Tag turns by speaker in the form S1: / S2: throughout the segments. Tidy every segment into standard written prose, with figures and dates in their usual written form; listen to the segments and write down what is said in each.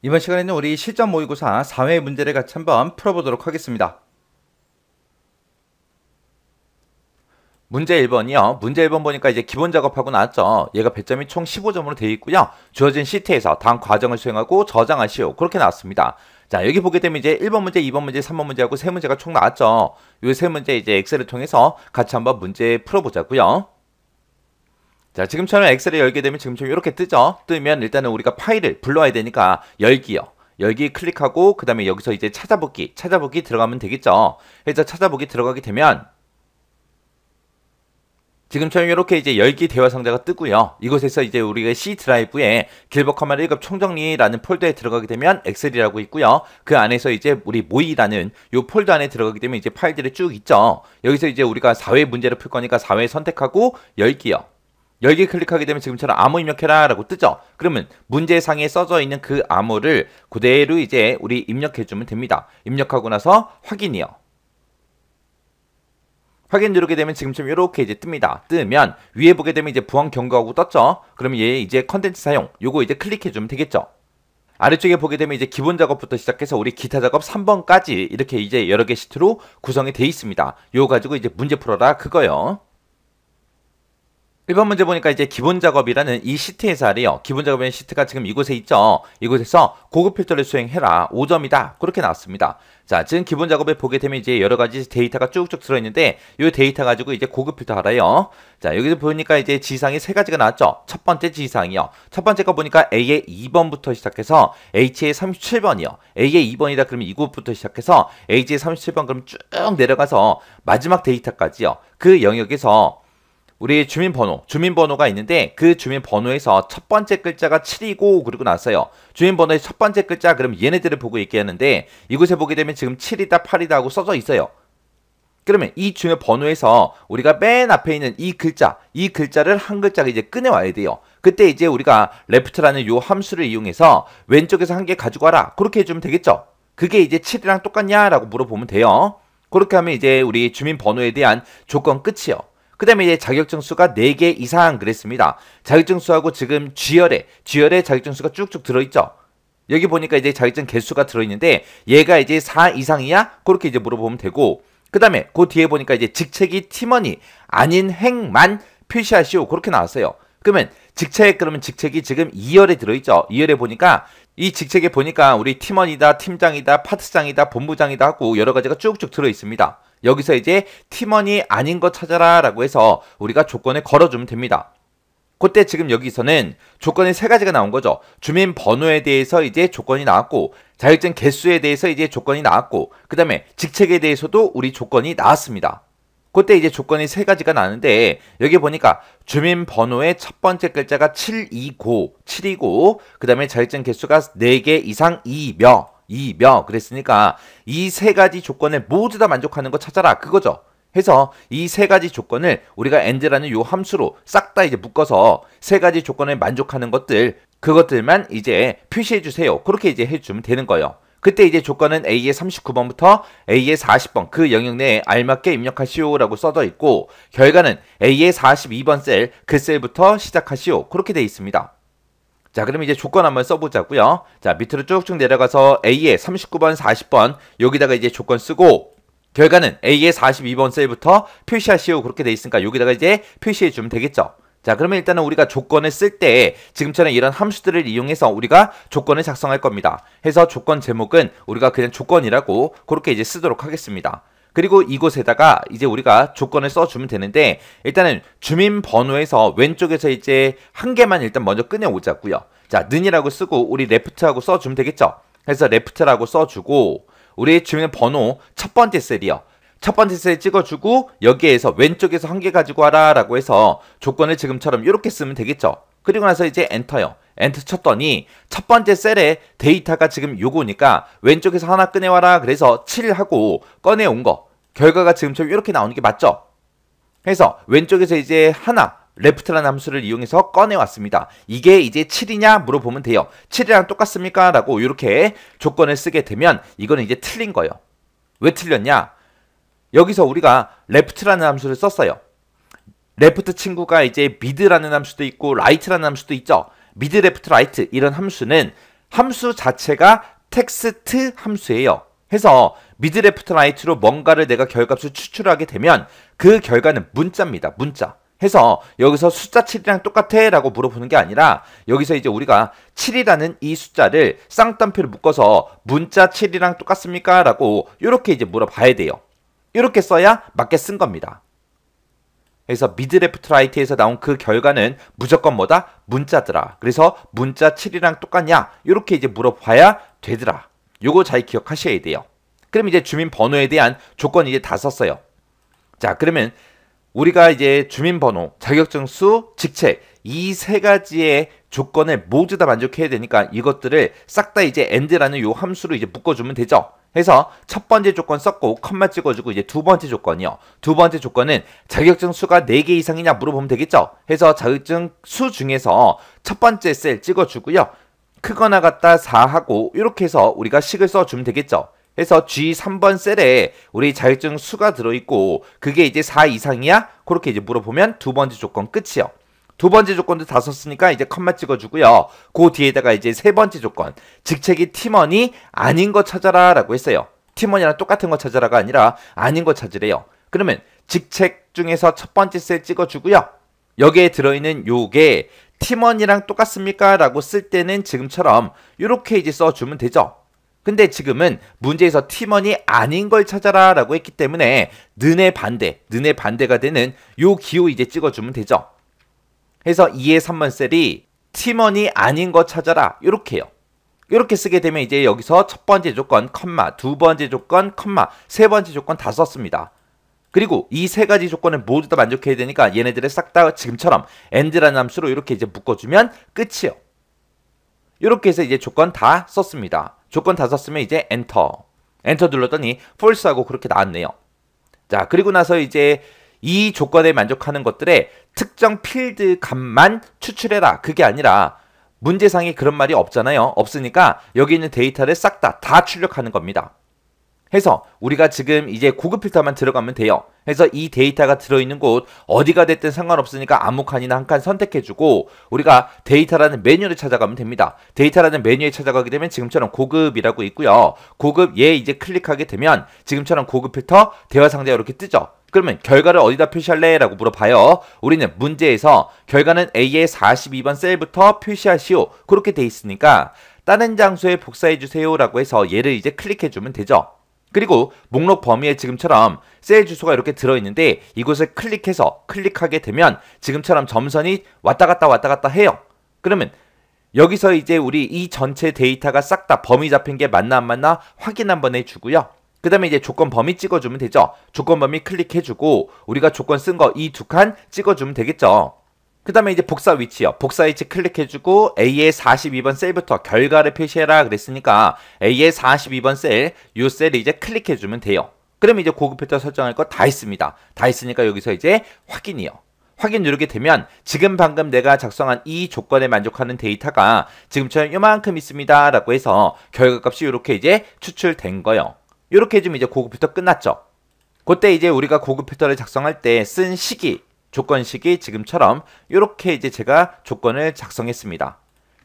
S1: 이번 시간에는 우리 실전 모의고사 4회 문제를 같이 한번 풀어보도록 하겠습니다. 문제 1번이요. 문제 1번 보니까 이제 기본 작업하고 나왔죠. 얘가 배점이 총 15점으로 되어 있고요. 주어진 시트에서 다음 과정을 수행하고 저장하시오. 그렇게 나왔습니다. 자, 여기 보게 되면 이제 1번 문제, 2번 문제, 3번 문제하고 세 문제가 총 나왔죠. 이 세 문제 이제 엑셀을 통해서 같이 한번 문제 풀어보자고요. 자, 지금처럼 엑셀을 열게 되면 지금처럼 이렇게 뜨죠. 뜨면 일단은 우리가 파일을 불러와야 되니까 열기요. 열기 클릭하고 그 다음에 여기서 이제 찾아보기 들어가면 되겠죠. 그래서 찾아보기 들어가게 되면 지금처럼 이렇게 이제 열기 대화 상자가 뜨고요. 이곳에서 이제 우리가 C 드라이브에 길버 커마를 1급 총정리라는 폴더에 들어가게 되면 엑셀이라고 있고요. 그 안에서 이제 우리 모의라는 요 폴더 안에 들어가게 되면 이제 파일들이 쭉 있죠. 여기서 이제 우리가 4회 문제를 풀 거니까 4회 선택하고 열기요. 열기 클릭하게 되면 지금처럼 암호 입력해라 라고 뜨죠. 그러면 문제상에 써져 있는 그 암호를 그대로 이제 우리 입력해주면 됩니다. 입력하고 나서 확인이요. 확인 누르게 되면 지금처럼 이렇게 이제 뜹니다. 뜨면 위에 보게 되면 이제 부항 경고하고 떴죠. 그러면 얘 이제 컨텐츠 사용 요거 이제 클릭해주면 되겠죠. 아래쪽에 보게 되면 이제 기본 작업부터 시작해서 우리 기타 작업 3번까지 이렇게 이제 여러 개 시트로 구성이 돼 있습니다. 요거 가지고 이제 문제 풀어라 그거요. 1번 문제 보니까 이제 기본 작업이라는 이 시트에서 하래요. 기본 작업의 시트가 지금 이곳에 있죠. 이곳에서 고급 필터를 수행해라. 5점이다. 그렇게 나왔습니다. 자, 지금 기본 작업에 보게 되면 이제 여러 가지 데이터가 쭉쭉 들어있는데 이 데이터 가지고 이제 고급 필터 하래요. 자, 여기서 보니까 이제 지상이 세 가지가 나왔죠. 첫 번째 지상이요. 첫 번째 거 보니까 A의 2번부터 시작해서 H의 37번이요. A의 2번이다 그러면 이곳부터 시작해서 H의 37번 그럼 쭉 내려가서 마지막 데이터까지요. 그 영역에서 우리 주민번호가 있는데 그 주민번호에서 첫 번째 글자가 7이고 그리고 났어요. 주민번호의 첫 번째 글자 그럼 얘네들을 보고 얘기하는데 이곳에 보게 되면 지금 7이다 8이다 하고 써져 있어요. 그러면 이 주민번호에서 우리가 맨 앞에 있는 이 글자를 한 글자가 이제 꺼내와야 돼요. 그때 이제 우리가 left라는 요 함수를 이용해서 왼쪽에서 한 개 가지고 와라. 그렇게 해주면 되겠죠. 그게 이제 7이랑 똑같냐 라고 물어보면 돼요. 그렇게 하면 이제 우리 주민번호에 대한 조건 끝이요. 그 다음에 이제 자격증수가 4개 이상 그랬습니다. 자격증수하고 지금 G열에 자격증수가 쭉쭉 들어있죠. 여기 보니까 이제 자격증 개수가 들어있는데 얘가 이제 4 이상이야? 그렇게 이제 물어보면 되고 그 다음에 그 뒤에 보니까 이제 직책이 팀원이 아닌 행만 표시하시오. 그렇게 나왔어요. 그러면 직책이 지금 2열에 들어있죠. 2열에 보니까 이 직책에 보니까 우리 팀원이다, 팀장이다, 파트장이다, 본부장이다 하고 여러 가지가 쭉쭉 들어있습니다. 여기서 이제 팀원이 아닌 거 찾아라 라고 해서 우리가 조건을 걸어주면 됩니다. 그때 지금 여기서는 조건이 세 가지가 나온 거죠. 주민번호에 대해서 이제 조건이 나왔고 자격증 개수에 대해서 이제 조건이 나왔고 그 다음에 직책에 대해서도 우리 조건이 나왔습니다. 그때 이제 조건이 세 가지가 나는데 여기 보니까 주민번호의 첫 번째 글자가 7이고 그 다음에 자격증 개수가 4개 이상 2며 그랬으니까 이 세 가지 조건을 모두 다 만족하는 거 찾아라 그거죠. 해서 이 세 가지 조건을 우리가 and라는 요 함수로 싹 다 이제 묶어서 세 가지 조건을 만족하는 그것들만 이제 표시해 주세요. 그렇게 이제 해주면 되는 거예요. 그때 이제 조건은 A의 39번부터 A의 40번 그 영역 내에 알맞게 입력하시오 라고 써져 있고 결과는 A의 42번 셀 그 셀부터 시작하시오. 그렇게 되어 있습니다. 자, 그럼 이제 조건 한번 써보자고요. 자, 밑으로 쭉쭉 내려가서 A의 39번, 40번 여기다가 이제 조건 쓰고 결과는 A의 42번 셀부터 표시하시오. 그렇게 돼 있으니까 여기다가 이제 표시해주면 되겠죠. 자, 그러면 일단은 우리가 조건을 쓸 때 지금처럼 이런 함수들을 이용해서 우리가 조건을 작성할 겁니다. 해서 조건 제목은 우리가 그냥 조건이라고 그렇게 이제 쓰도록 하겠습니다. 그리고 이곳에다가 이제 우리가 조건을 써주면 되는데 일단은 주민번호에서 왼쪽에서 이제 한 개만 일단 먼저 꺼내오자고요. 자, 는이라고 쓰고 우리 left하고 써주면 되겠죠. 그래서 left라고 써주고 우리 주민번호 첫 번째 셀이요. 첫 번째 셀 찍어주고 여기에서 왼쪽에서 한 개 가지고 와라 라고 해서 조건을 지금처럼 이렇게 쓰면 되겠죠. 그리고 나서 이제 엔터요. 엔터 쳤더니 첫 번째 셀에 데이터가 지금 요거니까 왼쪽에서 하나 꺼내와라 그래서 7하고 꺼내온 거 결과가 지금처럼 이렇게 나오는 게 맞죠? 그래서 왼쪽에서 이제 하나 left라는 함수를 이용해서 꺼내왔습니다. 이게 이제 7이냐 물어보면 돼요. 7이랑 똑같습니까? 라고 이렇게 조건을 쓰게 되면 이거는 이제 틀린 거예요. 왜 틀렸냐? 여기서 우리가 left라는 함수를 썼어요. left 친구가 이제 mid라는 함수도 있고 right라는 함수도 있죠. mid, left, right 이런 함수는 함수 자체가 텍스트 함수예요. 해서 미드 레프트 라이트로 뭔가를 내가 결과값을 추출하게 되면 그 결과는 문자입니다. 문자. 해서 여기서 숫자 7이랑 똑같아 라고 물어보는 게 아니라 여기서 이제 우리가 7이라는 이 숫자를 쌍따옴표를 묶어서 문자 7이랑 똑같습니까? 라고 이렇게 이제 물어봐야 돼요. 이렇게 써야 맞게 쓴 겁니다. 그래서 미드 레프트 라이트에서 나온 그 결과는 무조건 뭐다? 문자더라. 그래서 문자 7이랑 똑같냐? 이렇게 이제 물어봐야 되더라. 요거 잘 기억하셔야 돼요. 그럼 이제 주민번호에 대한 조건이 이제 다 썼어요. 자, 그러면 우리가 이제 주민번호, 자격증수, 직책 이 세 가지의 조건을 모두 다 만족해야 되니까 이것들을 싹 다 이제 and라는 요 함수로 이제 묶어주면 되죠. 해서 첫 번째 조건 썼고 컴마 찍어주고 이제 두 번째 조건이요. 두 번째 조건은 자격증 수가 4개 이상이냐 물어보면 되겠죠. 해서 자격증 수 중에서 첫 번째 셀 찍어주고요. 크거나 같다 4하고 이렇게 해서 우리가 식을 써주면 되겠죠. 해서 G3번 셀에 우리 자격증 수가 들어있고 그게 이제 4 이상이야? 그렇게 이제 물어보면 두 번째 조건 끝이요. 두 번째 조건도 다 썼으니까 이제 컴마 찍어주고요. 그 뒤에다가 이제 세 번째 조건 직책이 팀원이 아닌 거 찾아라 라고 했어요. 팀원이랑 똑같은 거 찾아라가 아니라 아닌 거 찾으래요. 그러면 직책 중에서 첫 번째 셀 찍어주고요. 여기에 들어있는 요게 팀원이랑 똑같습니까? 라고 쓸 때는 지금처럼 이렇게 이제 써주면 되죠. 근데 지금은 문제에서 팀원이 아닌 걸 찾아라 라고 했기 때문에 는의 반대가 되는 요 기호 이제 찍어주면 되죠. 해서 2의 3번 셀이 팀원이 아닌 거 찾아라 이렇게요. 이렇게 쓰게 되면 이제 여기서 첫 번째 조건 컴마, 두 번째 조건 컴마, 세 번째 조건 다 썼습니다. 그리고 이 세 가지 조건을 모두 다 만족해야 되니까 얘네들을 싹 다 지금처럼 and라는 함수로 이렇게 이제 묶어주면 끝이요. 이렇게 해서 이제 조건 다 썼습니다. 조건 다 썼으면 이제 엔터 눌렀더니 false하고 그렇게 나왔네요. 자, 그리고 나서 이제 이 조건에 만족하는 것들의 특정 필드 값만 추출해라. 그게 아니라 문제상에 그런 말이 없잖아요. 없으니까 여기 있는 데이터를 싹 다 출력하는 겁니다. 해서 우리가 지금 이제 고급 필터만 들어가면 돼요. 해서 이 데이터가 들어있는 곳 어디가 됐든 상관없으니까 아무 칸이나 한 칸 선택해주고 우리가 데이터라는 메뉴를 찾아가면 됩니다. 데이터라는 메뉴에 찾아가게 되면 지금처럼 고급이라고 있고요. 고급 얘 이제 클릭하게 되면 지금처럼 고급 필터 대화 상자가 이렇게 뜨죠. 그러면 결과를 어디다 표시할래? 라고 물어봐요. 우리는 문제에서 결과는 A의 42번 셀부터 표시하시오. 그렇게 돼 있으니까 다른 장소에 복사해주세요 라고 해서 얘를 이제 클릭해주면 되죠. 그리고 목록 범위에 지금처럼 셀 주소가 이렇게 들어있는데 이곳을 클릭하게 되면 지금처럼 점선이 왔다 갔다 해요. 그러면 여기서 이제 우리 이 전체 데이터가 싹 다 범위 잡힌 게 맞나 안 맞나 확인 한번 해주고요. 그 다음에 이제 조건 범위 찍어주면 되죠. 조건 범위 클릭해주고 우리가 조건 쓴 거 이 두 칸 찍어주면 되겠죠. 그 다음에 이제 복사 위치요. 복사 위치 클릭해주고 A의 42번 셀부터 결과를 표시해라 그랬으니까 A의 42번 셀, 요 셀을 이제 클릭해주면 돼요. 그러면 이제 고급 필터 설정할 거 다 있습니다. 다 있으니까 여기서 이제 확인이요. 확인 누르게 되면 지금 방금 내가 작성한 이 조건에 만족하는 데이터가 지금처럼 요만큼 있습니다 라고 해서 결과값이 이렇게 이제 추출된 거요. 이렇게 해주면 이제 고급 필터 끝났죠. 그때 이제 우리가 고급 필터를 작성할 때 쓴 시기 조건식이 지금처럼 이렇게 이제 제가 조건을 작성했습니다.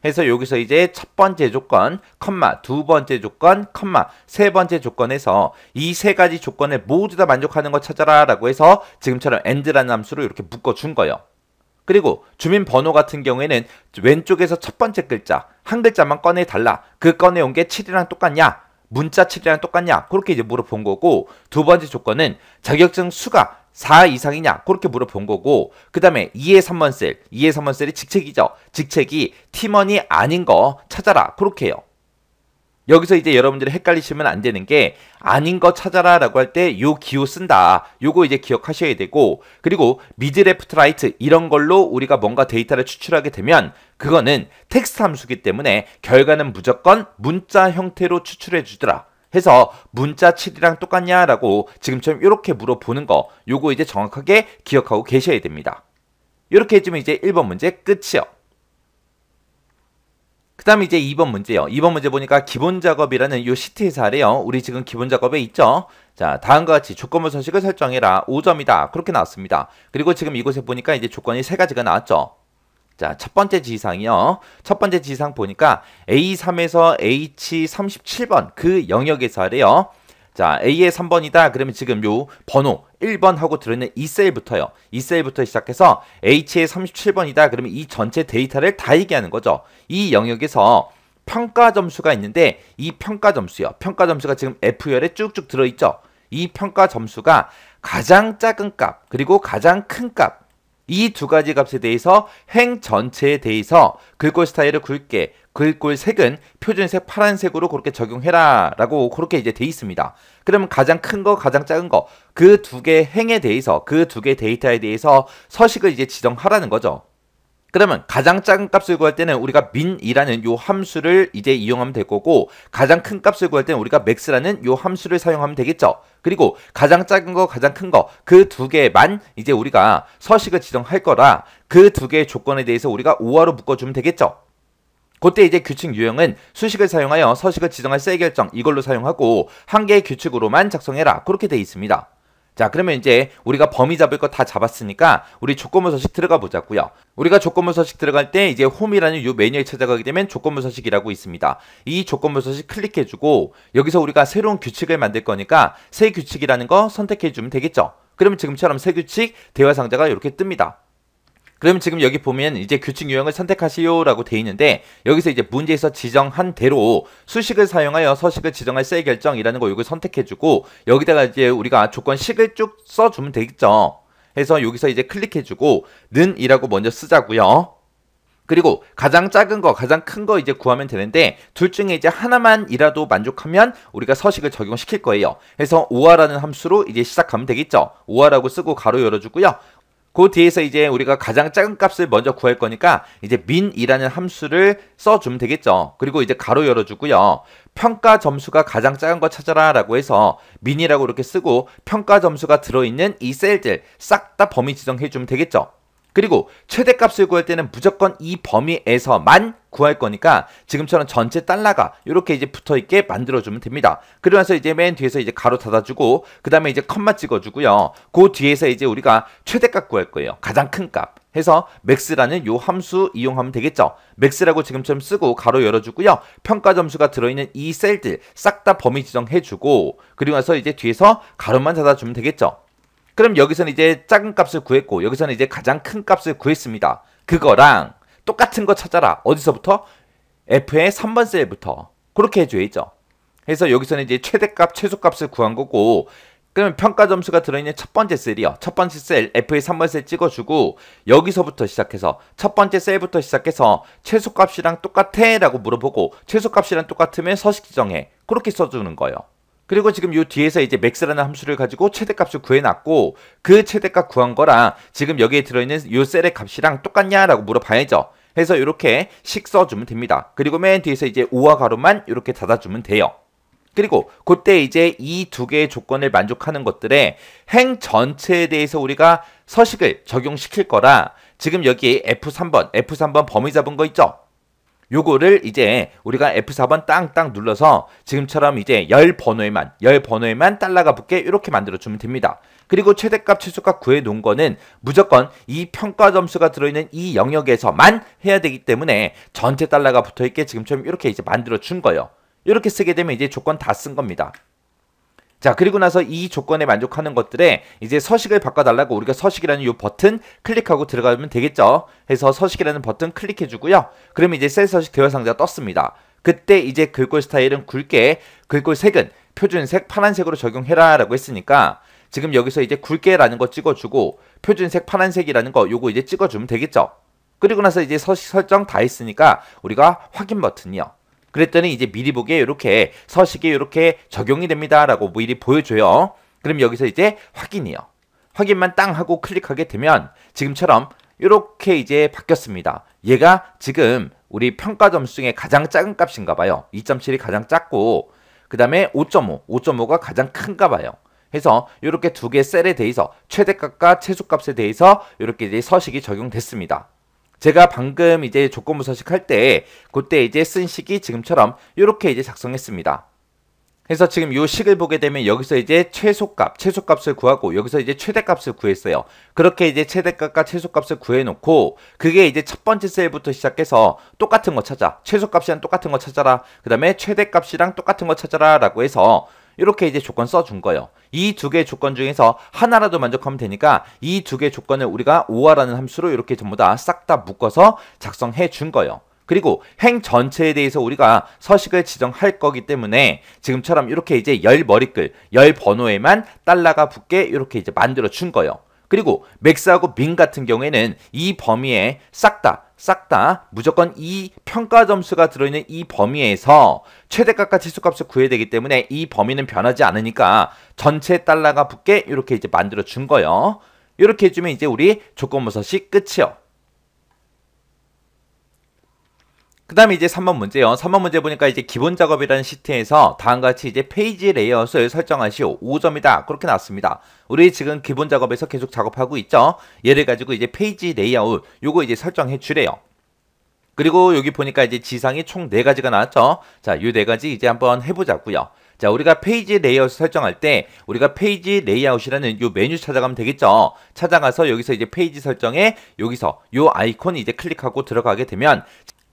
S1: 해서 여기서 이제 첫 번째 조건, 컴마, 두 번째 조건, 컴마, 세 번째 조건에서 이 세 가지 조건을 모두 다 만족하는 거 찾아라 라고 해서 지금처럼 and라는 함수로 이렇게 묶어준 거예요. 그리고 주민번호 같은 경우에는 왼쪽에서 첫 번째 글자, 한 글자만 꺼내달라. 그 꺼내온 게 7이랑 똑같냐? 문자 7이랑 똑같냐? 그렇게 이제 물어본 거고 두 번째 조건은 자격증 수가 4 이상이냐? 그렇게 물어본 거고 그 다음에 2의 3번 셀이 직책이죠. 직책이 팀원이 아닌 거 찾아라. 그렇게 해요. 여기서 이제 여러분들이 헷갈리시면 안 되는 게 아닌 거 찾아라 라고 할 때 요 기호 쓴다. 요거 이제 기억하셔야 되고 그리고 미드 레프트 라이트 이런 걸로 우리가 뭔가 데이터를 추출하게 되면 그거는 텍스트 함수기 때문에 결과는 무조건 문자 형태로 추출해 주더라. 해서 문자 7이랑 똑같냐 라고 지금처럼 이렇게 물어보는 거 요거 이제 정확하게 기억하고 계셔야 됩니다. 이렇게 해주면 이제 1번 문제 끝이요. 그 다음에 이제 2번 문제요. 2번 문제 보니까 기본 작업이라는 요 시트에서 하래요. 우리 지금 기본 작업에 있죠. 자, 다음과 같이 조건부 서식을 설정해라. 5점이다. 그렇게 나왔습니다. 그리고 지금 이곳에 보니까 이제 조건이 3가지가 나왔죠. 자, 첫 번째 지시사항이요. 첫 번째 지시사항 보니까 A3에서 H37번 그 영역에서 하래요. 자, A의 3번이다. 그러면 지금 요 번호 1번 하고 들어있는 이 셀부터요. 이 셀부터 시작해서 H의 37번이다. 그러면 이 전체 데이터를 다 얘기하는 거죠. 이 영역에서 평가 점수가 있는데 이 평가 점수요. 평가 점수가 지금 F열에 쭉쭉 들어있죠. 이 평가 점수가 가장 작은 값 그리고 가장 큰 값 이 두 가지 값에 대해서 행 전체에 대해서 글꼴 스타일을 굵게 글꼴 색은 표준색 파란색으로 그렇게 적용해라 라고 그렇게 이제 돼 있습니다. 그러면 가장 큰 거 가장 작은 거 그 두 개 행에 대해서 그 두 개 데이터에 대해서 서식을 이제 지정하라는 거죠. 그러면 가장 작은 값을 구할 때는 우리가 min이라는 요 함수를 이제 이용하면 될 거고 가장 큰 값을 구할 때는 우리가 max라는 요 함수를 사용하면 되겠죠. 그리고 가장 작은 거 가장 큰 거 그 두 개만 이제 우리가 서식을 지정할 거라 그 두 개의 조건에 대해서 우리가 오화로 묶어주면 되겠죠. 그때 이제 규칙 유형은 수식을 사용하여 서식을 지정할 셀 결정 이걸로 사용하고 한 개의 규칙으로만 작성해라 그렇게 돼 있습니다. 자, 그러면 이제 우리가 범위 잡을 거 다 잡았으니까 우리 조건부 서식 들어가 보자고요. 우리가 조건부 서식 들어갈 때 이제 홈이라는 요 메뉴에 찾아가게 되면 조건부 서식이라고 있습니다. 이 조건부 서식 클릭해주고 여기서 우리가 새로운 규칙을 만들 거니까 새 규칙이라는 거 선택해주면 되겠죠. 그러면 지금처럼 새 규칙 대화 상자가 이렇게 뜹니다. 그러면 지금 여기 보면 이제 규칙 유형을 선택하시오 라고 돼 있는데 여기서 이제 문제에서 지정한 대로 수식을 사용하여 서식을 지정할 셀 결정이라는 거 이걸 선택해주고 여기다가 이제 우리가 조건식을 쭉 써주면 되겠죠. 해서 여기서 이제 클릭해주고 는 이라고 먼저 쓰자고요. 그리고 가장 작은 거 가장 큰 거 이제 구하면 되는데 둘 중에 이제 하나만이라도 만족하면 우리가 서식을 적용시킬 거예요. 해서 오화라는 함수로 이제 시작하면 되겠죠. 오화라고 쓰고 가로 열어주고요. 그 뒤에서 이제 우리가 가장 작은 값을 먼저 구할 거니까 이제 min이라는 함수를 써주면 되겠죠. 그리고 이제 가로 열어주고요. 평가 점수가 가장 작은 거 찾아라 라고 해서 min이라고 이렇게 쓰고 평가 점수가 들어있는 이 셀들 싹 다 범위 지정해주면 되겠죠. 그리고 최대값을 구할 때는 무조건 이 범위에서만 구할 거니까 지금처럼 전체 달러가 이렇게 이제 붙어있게 만들어주면 됩니다. 그러면서 이제 맨 뒤에서 이제 가로 닫아주고 그 다음에 이제 컴마 찍어주고요. 그 뒤에서 이제 우리가 최대값 구할 거예요. 가장 큰 값. 해서 max라는 요 함수 이용하면 되겠죠. max라고 지금처럼 쓰고 가로 열어주고요. 평가 점수가 들어있는 이 셀들 싹 다 범위 지정해주고 그리고 나서 이제 뒤에서 가로만 닫아주면 되겠죠. 그럼 여기서는 이제 작은 값을 구했고 여기서는 이제 가장 큰 값을 구했습니다. 그거랑 똑같은 거 찾아라. 어디서부터? F의 3번 셀부터. 그렇게 해줘야죠. 그래서 여기서는 이제 최대값, 최소값을 구한 거고 그러면 평가 점수가 들어있는 첫 번째 셀이요. 첫 번째 셀 F의 3번 셀 찍어주고 여기서부터 시작해서 첫 번째 셀부터 시작해서 최소값이랑 똑같아? 라고 물어보고 최소값이랑 똑같으면 서식 지정해. 그렇게 써주는 거예요. 그리고 지금 요 뒤에서 이제 max라는 함수를 가지고 최대값을 구해놨고 그 최대값 구한 거랑 지금 여기에 들어있는 요 셀의 값이랑 똑같냐라고 물어봐야죠. 해서 이렇게 식 써주면 됩니다. 그리고 맨 뒤에서 이제 오와 가로만 이렇게 닫아주면 돼요. 그리고 그때 이제 이 두 개의 조건을 만족하는 것들의 행 전체에 대해서 우리가 서식을 적용시킬 거라 지금 여기 F3번 범위 잡은 거 있죠? 요거를 이제 우리가 F4번 땅땅 눌러서 지금처럼 이제 열 번호에만 달러가 붙게 이렇게 만들어주면 됩니다. 그리고 최대값, 최소값 구해 놓은 거는 무조건 이 평가 점수가 들어있는 이 영역에서만 해야 되기 때문에 전체 달러가 붙어있게 지금처럼 이렇게 이제 만들어준 거예요. 이렇게 쓰게 되면 이제 조건 다 쓴 겁니다. 자, 그리고 나서 이 조건에 만족하는 것들에 이제 서식을 바꿔달라고 우리가 서식이라는 이 버튼 클릭하고 들어가면 되겠죠. 해서 서식이라는 버튼 클릭해주고요. 그러면 이제 셀 서식 대화 상자가 떴습니다. 그때 이제 글꼴 스타일은 굵게, 글꼴 색은 표준색 파란색으로 적용해라 라고 했으니까 지금 여기서 이제 굵게라는 거 찍어주고 표준색 파란색이라는 거 요거 이제 찍어주면 되겠죠. 그리고 나서 이제 서식 설정 다 했으니까 우리가 확인 버튼이요. 그랬더니 이제 미리 보기에 이렇게 서식이 이렇게 적용이 됩니다 라고 미리 보여줘요. 그럼 여기서 이제 확인이요. 확인만 땅 하고 클릭하게 되면 지금처럼 이렇게 이제 바뀌었습니다. 얘가 지금 우리 평가 점수 중에 가장 작은 값인가 봐요. 2.7이 가장 작고 그 다음에 5.5가 가장 큰가 봐요. 해서 이렇게 두 개 셀에 대해서 최대값과 최소값에 대해서 이렇게 이제 서식이 적용됐습니다. 제가 방금 이제 조건부 서식 할 때 그때 이제 쓴 식이 지금처럼 이렇게 이제 작성했습니다. 해서 지금 요 식을 보게 되면 여기서 이제 최소값을 구하고 여기서 이제 최대값을 구했어요. 그렇게 이제 최대값과 최소값을 구해놓고 그게 이제 첫 번째 셀부터 시작해서 똑같은 거 찾아. 최소값이랑 똑같은 거 찾아라. 그 다음에 최대값이랑 똑같은 거 찾아라 라고 해서 이렇게 이제 조건 써준 거예요. 이 두 개의 조건 중에서 하나라도 만족하면 되니까 이 두 개의 조건을 우리가 오화라는 함수로 이렇게 전부 다 싹 다 묶어서 작성해 준 거예요. 그리고 행 전체에 대해서 우리가 서식을 지정할 거기 때문에 지금처럼 이렇게 이제 열 머리글, 열 번호에만 달러가 붙게 이렇게 이제 만들어 준 거예요. 그리고 맥스하고 민 같은 경우에는 이 범위에 싹 다 무조건 이 평가 점수가 들어있는 이 범위에서 최대값과 최소값을 구해야 되기 때문에 이 범위는 변하지 않으니까 전체 달러가 붙게 이렇게 이제 만들어 준 거예요. 이렇게 해주면 이제 우리 조건부서식 끝이요. 그 다음에 이제 3번 문제요. 3번 문제 보니까 이제 기본 작업이라는 시트에서 다음과 같이 이제 페이지 레이아웃을 설정하시오. 5점이다. 그렇게 나왔습니다. 우리 지금 기본 작업에서 계속 작업하고 있죠. 얘를 가지고 이제 페이지 레이아웃 요거 이제 설정해 주래요. 그리고 여기 보니까 이제 지상이 총 4가지가 나왔죠. 자, 요 4가지 이제 한번 해보자고요. 자, 우리가 페이지 레이아웃 설정할 때 우리가 페이지 레이아웃이라는 요 메뉴 찾아가면 되겠죠. 찾아가서 여기서 이제 페이지 설정에 여기서 요 아이콘 이제 클릭하고 들어가게 되면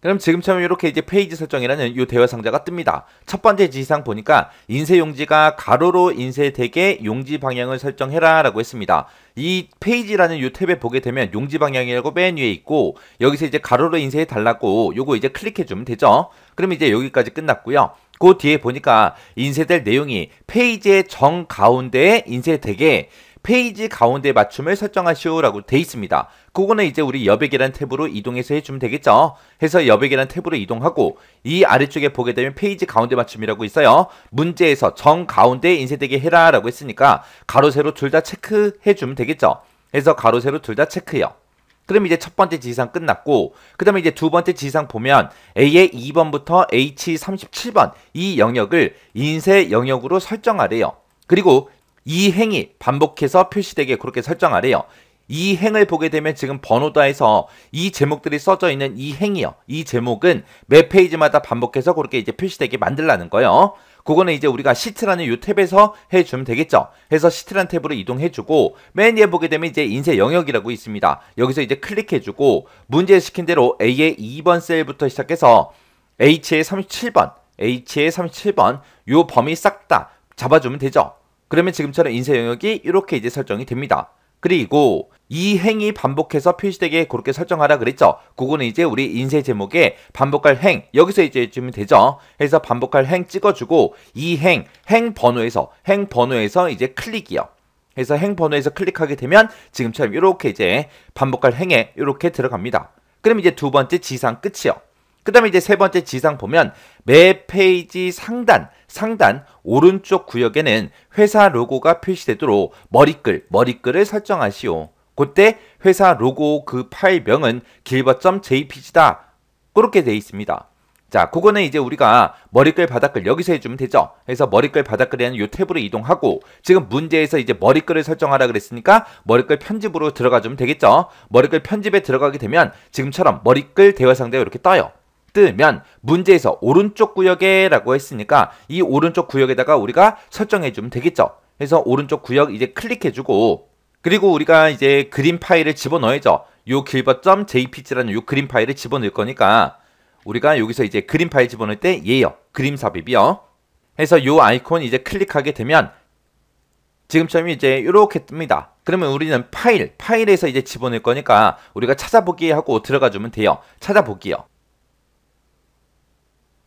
S1: 그럼 지금처럼 이렇게 이제 페이지 설정이라는 이 대화 상자가 뜹니다. 첫 번째 지시사항 보니까 인쇄 용지가 가로로 인쇄되게 용지 방향을 설정해라 라고 했습니다. 이 페이지라는 이 탭에 보게 되면 용지 방향이라고 맨 위에 있고 여기서 이제 가로로 인쇄해 달라고 요거 이제 클릭해 주면 되죠. 그럼 이제 여기까지 끝났고요. 그 뒤에 보니까 인쇄될 내용이 페이지의 정 가운데에 인쇄되게 페이지 가운데 맞춤을 설정하시오 라고 돼 있습니다. 그거는 이제 우리 여백이라는 탭으로 이동해서 해주면 되겠죠. 해서 여백이라는 탭으로 이동하고 이 아래쪽에 보게 되면 페이지 가운데 맞춤이라고 있어요. 문제에서 정 가운데에 인쇄되게 해라 라고 했으니까 가로 세로 둘 다 체크해 주면 되겠죠. 해서 가로 세로 둘 다 체크요. 그럼 이제 첫 번째 지시사항 끝났고 그 다음에 이제 두 번째 지시사항 보면 A의 2번부터 H37번 이 영역을 인쇄 영역으로 설정하래요. 그리고 이 행이 반복해서 표시되게 그렇게 설정하래요. 이 행을 보게 되면 지금 번호다에서 이 제목들이 써져 있는 이 행이요. 이 제목은 매 페이지마다 반복해서 그렇게 이제 표시되게 만들라는 거예요. 그거는 이제 우리가 시트라는 이 탭에서 해주면 되겠죠. 해서 시트라는 탭으로 이동해주고 맨 위에 보게 되면 이제 인쇄 영역이라고 있습니다. 여기서 이제 클릭해주고 문제 시킨 대로 A의 2번 셀부터 시작해서 H의 37번 요 범위 싹 다 잡아주면 되죠. 그러면 지금처럼 인쇄 영역이 이렇게 이제 설정이 됩니다. 그리고 이 행이 반복해서 표시되게 그렇게 설정하라 그랬죠. 그거는 이제 우리 인쇄 제목에 반복할 행 여기서 이제 해주면 되죠. 해서 반복할 행 찍어주고 이 행 번호에서 이제 클릭이요. 해서 행 번호에서 클릭하게 되면 지금처럼 이렇게 이제 반복할 행에 이렇게 들어갑니다. 그럼 이제 두 번째 지상 끝이요. 그 다음에 이제 세 번째 지상 보면 매 페이지 상단 오른쪽 구역에는 회사 로고가 표시되도록 머리글을 설정하시오. 그때 회사 로고 그 파일명은 gilbert.jpg다. 그렇게 되어 있습니다. 자, 그거는 이제 우리가 머리글 바닥글 여기서 해주면 되죠. 그래서 머리글 바닥글이라는 이 탭으로 이동하고 지금 문제에서 이제 머리글을 설정하라 그랬으니까 머리글 편집으로 들어가주면 되겠죠. 머리글 편집에 들어가게 되면 지금처럼 머리글 대화 상자가 이렇게 떠요. 뜨면 문제에서 오른쪽 구역에 라고 했으니까 이 오른쪽 구역에다가 우리가 설정해주면 되겠죠. 그래서 오른쪽 구역 이제 클릭해주고 그리고 우리가 이제 그림 파일을 집어넣어야죠. 요 gilbert.jpg라는 요 그림 파일을 집어넣을 거니까 우리가 여기서 이제 그림 파일 집어넣을 때 얘요. 그림 삽입이요. 해서 요 아이콘 이제 클릭하게 되면 지금처럼 이제 이렇게 뜹니다. 그러면 우리는 파일에서 이제 집어넣을 거니까 우리가 찾아보기 하고 들어가주면 돼요.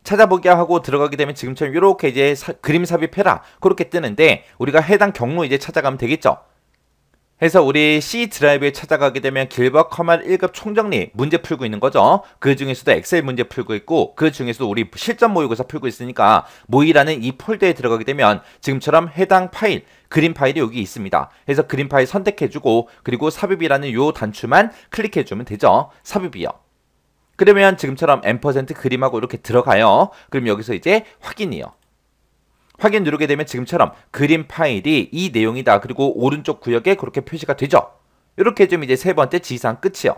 S1: 찾아보기 하고 들어가게 되면 지금처럼 이렇게 이제 그림 삽입해라 그렇게 뜨는데 우리가 해당 경로 이제 찾아가면 되겠죠. 해서 우리 C 드라이브에 찾아가게 되면 길버 커말 1급 총정리 문제 풀고 있는 거죠. 그 중에서도 엑셀 문제 풀고 있고 그 중에서도 우리 실전 모의고사 풀고 있으니까 모의라는 이 폴더에 들어가게 되면 지금처럼 해당 파일 그림 파일이 여기 있습니다. 해서 그림 파일 선택해주고 그리고 삽입이라는 요 단추만 클릭해주면 되죠. 삽입이요. 그러면 지금처럼 앰퍼센트 그림하고 이렇게 들어가요. 그럼 여기서 이제 확인이요. 확인 누르게 되면 지금처럼 그림 파일이 이 내용이다. 그리고 오른쪽 구역에 그렇게 표시가 되죠. 이렇게 해주면 이제 세 번째 지시사항 끝이요.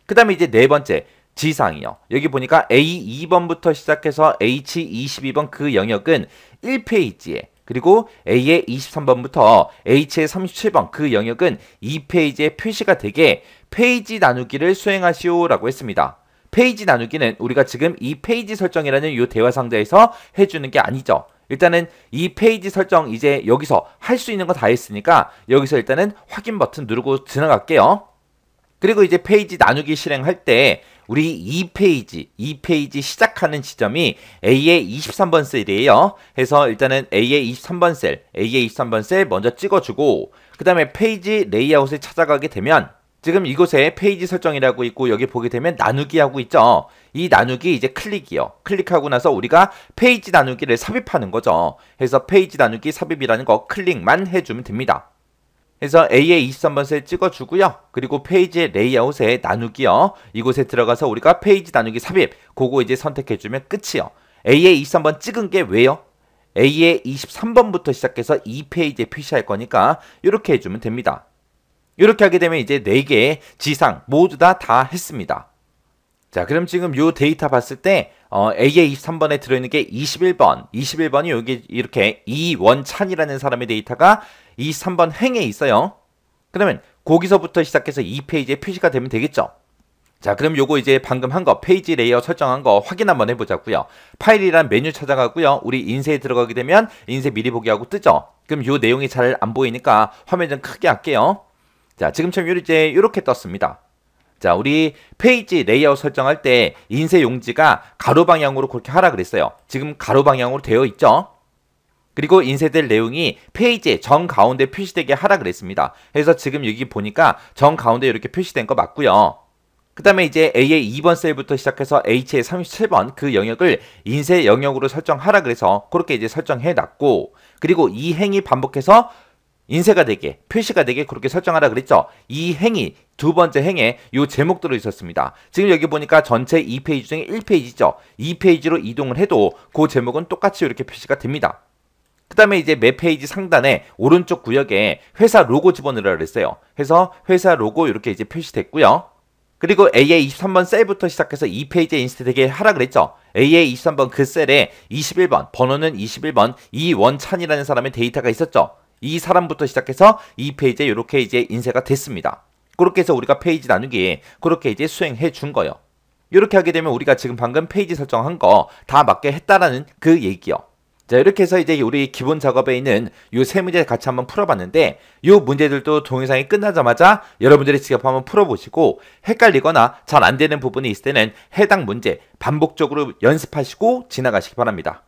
S1: 그 다음에 이제 네 번째 지상이요. 여기 보니까 A2번부터 시작해서 H22번 그 영역은 1페이지에, 그리고 A의 23번부터 H의 37번 그 영역은 2페이지에 표시가 되게 페이지 나누기를 수행하시오 라고 했습니다. 페이지 나누기는 우리가 지금 이 페이지 설정이라는 이 대화 상자에서 해주는 게 아니죠. 일단은 이 페이지 설정 이제 여기서 할 수 있는 거 다 했으니까 여기서 일단은 확인 버튼 누르고 지나갈게요. 그리고 이제 페이지 나누기 실행할 때 우리 2페이지 시작하는 지점이 A의 23번 셀이에요. 해서 일단은 A의 23번 셀 먼저 찍어주고 그 다음에 페이지 레이아웃에 찾아가게 되면 지금 이곳에 페이지 설정이라고 있고 여기 보게 되면 나누기 하고 있죠. 이 나누기 이제 클릭이요. 클릭하고 나서 우리가 페이지 나누기를 삽입하는 거죠. 해서 페이지 나누기 삽입이라는 거 클릭만 해주면 됩니다. 그래서 A의 23번 셀 찍어주고요. 그리고 페이지 레이아웃에 나누기요. 이곳에 들어가서 우리가 페이지 나누기 삽입 그거 이제 선택해주면 끝이요. A의 23번 찍은 게 왜요? A의 23번부터 시작해서 2페이지에 표시할 거니까 이렇게 해주면 됩니다. 이렇게 하게 되면 이제 4개 지상 모두 다 했습니다. 자, 그럼 지금 요 데이터 봤을 때 A의 23번에 들어있는 게 21번이 여기 이렇게 이원찬이라는 사람의 데이터가 23번 행에 있어요. 그러면 거기서부터 시작해서 2페이지에 표시가 되면 되겠죠. 자, 그럼 요거 이제 방금 한 거 페이지 레이아웃 설정한 거 확인 한번 해보자고요. 파일이란 메뉴 찾아가고요. 우리 인쇄에 들어가게 되면 인쇄 미리 보기 하고 뜨죠. 그럼 요 내용이 잘 안 보이니까 화면 좀 크게 할게요. 자, 지금처럼 이제 이렇게 떴습니다. 자, 우리 페이지 레이아웃 설정할 때 인쇄 용지가 가로 방향으로 그렇게 하라 그랬어요. 지금 가로 방향으로 되어 있죠. 그리고 인쇄될 내용이 페이지의 정가운데 표시되게 하라 그랬습니다. 그래서 지금 여기 보니까 정가운데 이렇게 표시된 거 맞고요. 그 다음에 이제 A의 2번 셀부터 시작해서 H의 37번 그 영역을 인쇄 영역으로 설정하라 그래서 그렇게 이제 설정해 놨고, 그리고 이 행이 반복해서 인쇄가 되게, 표시가 되게 그렇게 설정하라 그랬죠. 이 행이 두 번째 행에 요 제목 들어 있었습니다. 지금 여기 보니까 전체 2페이지 중에 1페이지죠. 2페이지로 이동을 해도 그 제목은 똑같이 이렇게 표시가 됩니다. 그 다음에 이제 매 페이지 상단에 오른쪽 구역에 회사 로고 집어넣으라 그랬어요. 해서 회사 로고 이렇게 이제 표시됐고요. 그리고 A의 23번 셀부터 시작해서 2페이지에 인쇄되게 하라 그랬죠. A의 23번 그 셀에 21번, 번호는 21번 이원찬이라는 사람의 데이터가 있었죠. 이 사람부터 시작해서 이 페이지에 이렇게 이제 인쇄가 됐습니다. 그렇게 해서 우리가 페이지 나누기 그렇게 이제 수행해 준 거예요. 이렇게 하게 되면 우리가 지금 방금 페이지 설정한 거 다 맞게 했다라는 그 얘기요. 자, 이렇게 해서 이제 우리 기본 작업에 있는 요 세 문제 같이 한번 풀어봤는데, 요 문제들도 동영상이 끝나자마자 여러분들이 직접 한번 풀어보시고 헷갈리거나 잘 안 되는 부분이 있을 때는 해당 문제 반복적으로 연습하시고 지나가시기 바랍니다.